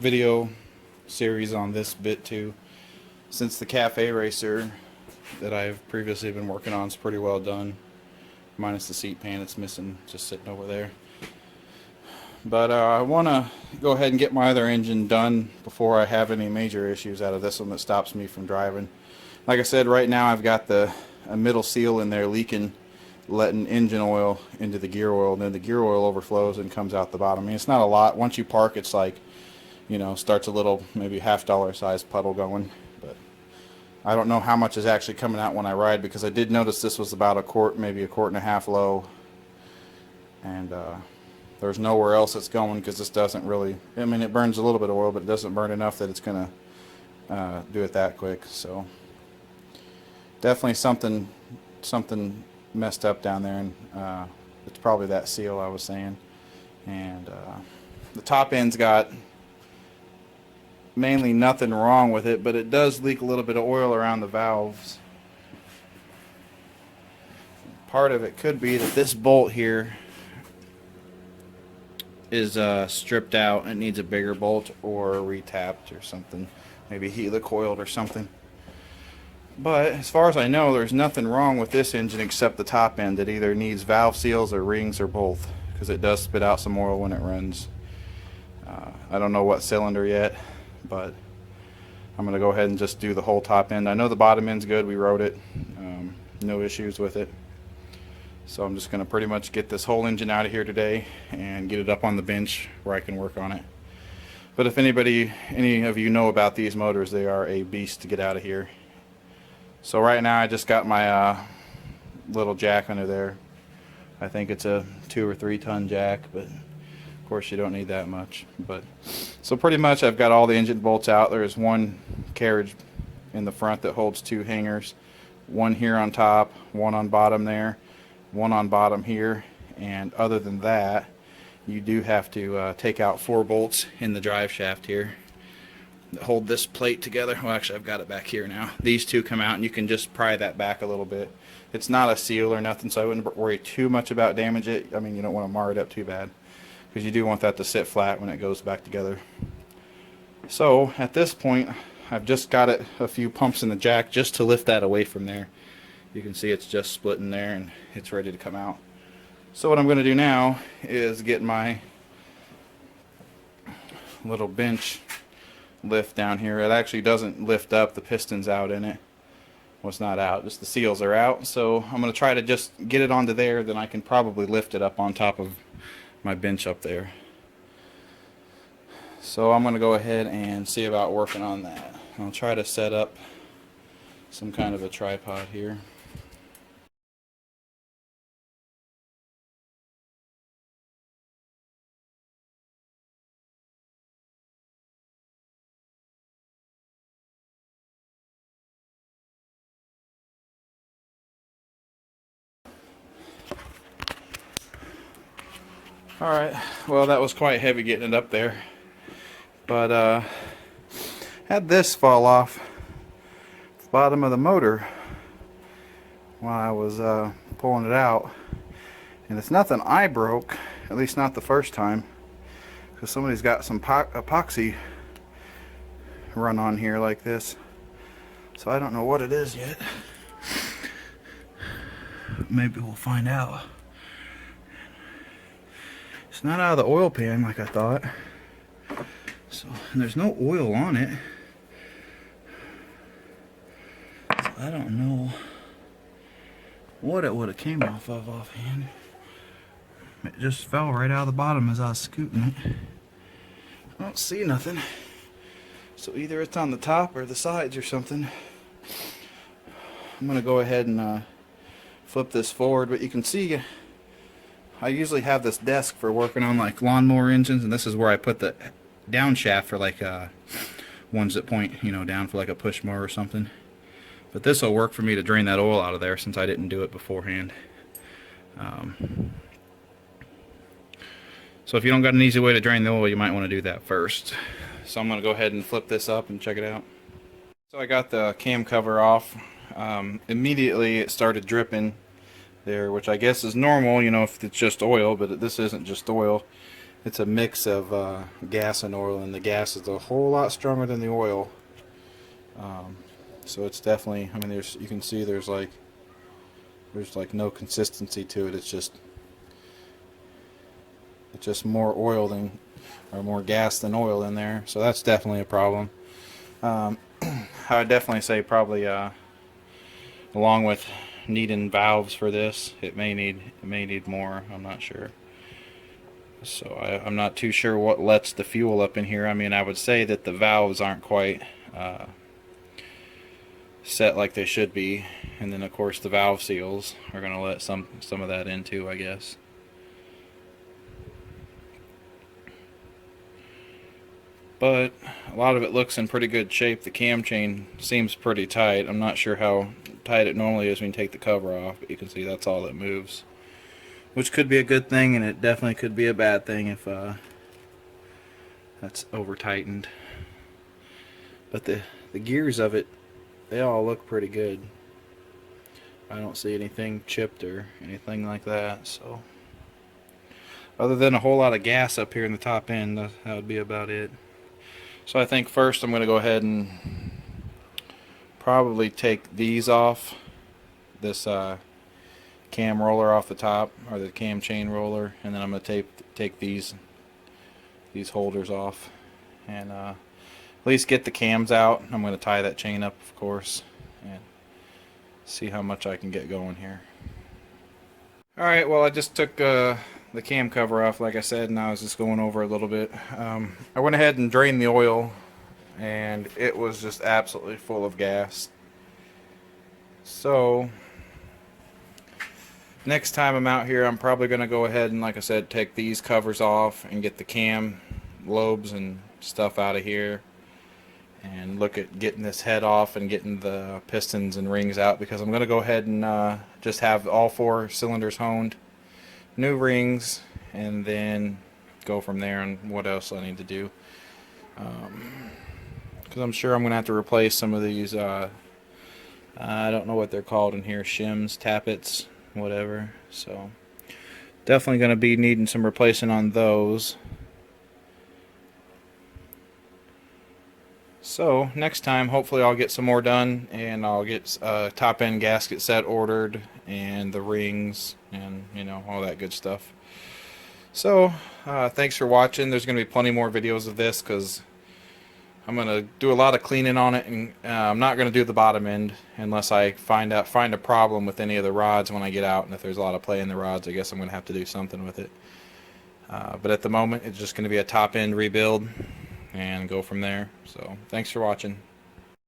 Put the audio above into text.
video series on this bit too, since the cafe racer that I've previously been working on is pretty well done, minus the seat pan it's missing just sitting over there. But I want to go ahead and get my other engine done before I have any major issues out of this one that stops me from driving. Like I said, right now I've got a middle seal in there leaking, letting engine oil into the gear oil, and then the gear oil overflows and comes out the bottom. I mean, it's not a lot. Once you park, it's like, you know, starts a little, maybe $half size puddle going. But I don't know how much is actually coming out when I ride, because I did notice this was about a quart, maybe a quart and a half low. And there's nowhere else it's going, because this doesn't really, I mean, it burns a little bit of oil, but it doesn't burn enough that it's going to do it that quick. So definitely something messed up down there, and it's probably that seal I was saying. And the top end's got mainly nothing wrong with it, but it does leak a little bit of oil around the valves. Part of it could be that this bolt here is stripped out and it needs a bigger bolt, or retapped or something, maybe helicoiled coiled or something. But as far as I know, there's nothing wrong with this engine except the top end. It either needs valve seals or rings or both, because it does spit out some oil when it runs. I don't know what cylinder yet, but I'm going to go ahead and just do the whole top end. I know the bottom end's good. We rode it. No issues with it. So I'm just going to pretty much get this whole engine out of here today and get it up on the bench where I can work on it. But if any of you know about these motors, they are a beast to get out of here. So right now I just got my little jack under there. I think it's a 2 or 3 ton jack, but of course you don't need that much. But so pretty much I've got all the engine bolts out. There's one carriage in the front that holds 2 hangers, one here on top, one on bottom there, one on bottom here, and other than that you do have to take out 4 bolts in the drive shaft here that hold this plate together. Well, actually I've got it back here now. These 2 come out, and you can just pry that back a little bit. It's not a seal or nothing, so I wouldn't worry too much about damage it. I mean, you don't want to mar it up too bad, because you do want that to sit flat when it goes back together. So at this point I've just got it a few pumps in the jack just to lift that away from there. You can see it's just splitting there and it's ready to come out. So what I'm going to do now is get my little bench lift down here. It actually doesn't lift up, the piston's out in it. Well, it's not out, just the seals are out. So I'm going to try to just get it onto there, then I can probably lift it up on top of my bench up there. So I'm going to go ahead and see about working on that. I'll try to set up some kind of a tripod here. Alright, well that was quite heavy getting it up there, but had this fall off the bottom of the motor while I was pulling it out, and it's nothing I broke, at least not the first time, because somebody's got some epoxy run on here like this, so I don't know what it is yet. Maybe we'll find out. It's not out of the oil pan like I thought. So, and there's no oil on it. So I don't know what it would have came off of offhand. It just fell right out of the bottom as I was scooting it. I don't see nothing. So either it's on the top or the sides or something. I'm going to go ahead and flip this forward, but you can see I usually have this desk for working on like lawnmower engines, and this is where I put the down shaft for like ones that point, you know, down for like a push mower or something. But this will work for me to drain that oil out of there, since I didn't do it beforehand. So if you don't got an easy way to drain the oil, you might want to do that first. So I'm going to go ahead and flip this up and check it out. So I got the cam cover off. Immediately it started dripping there, which I guess is normal, you know, if it's just oil, but this isn't just oil. it's a mix of gas and oil, and the gas is a whole lot stronger than the oil. So it's definitely, I mean, you can see there's like no consistency to it. It's just more oil than, or more gas than oil in there. So that's definitely a problem. I would definitely say probably along with needing valves for this, it may need more. I'm not sure. So I'm not too sure what lets the fuel up in here. I mean, I would say that the valves aren't quite set like they should be, and then of course the valve seals are going to let some of that in too, I guess. But a lot of it looks in pretty good shape. The cam chain seems pretty tight. I'm not sure how tight it normally is when you take the cover off, but you can see that's all that moves, which could be a good thing, and it definitely could be a bad thing if that's over tightened. But the gears of it, they all look pretty good. I don't see anything chipped or anything like that. So other than a whole lot of gas up here in the top end, that would be about it. So I think first I'm going to go ahead and probably take these off, this cam roller off the top, or the cam chain roller, and then I'm going to take these holders off, and at least get the cams out. I'm going to tie that chain up, of course, and see how much I can get going here. Alright, well, I just took the cam cover off, like I said, and I was just going over a little bit. I went ahead and drained the oil, and it was just absolutely full of gas. So next time I'm out here, I'm probably going to go ahead and, like I said, take these covers off and get the cam lobes and stuff out of here, and look at getting this head off and getting the pistons and rings out, because I'm going to go ahead and just have all 4 cylinders honed, new rings, and then go from there on what else I need to do. Because I'm sure I'm going to have to replace some of these, I don't know what they're called in here, shims, tappets, whatever. So definitely going to be needing some replacing on those. So next time, hopefully I'll get some more done, and I'll get top end gasket set ordered, and the rings, and you know, all that good stuff. So thanks for watching. There's going to be plenty more videos of this, because I'm going to do a lot of cleaning on it, and I'm not going to do the bottom end unless I find a problem with any of the rods when I get out, and if there's a lot of play in the rods, I guess I'm going to have to do something with it. But at the moment, it's just going to be a top end rebuild and go from there. So thanks for watching.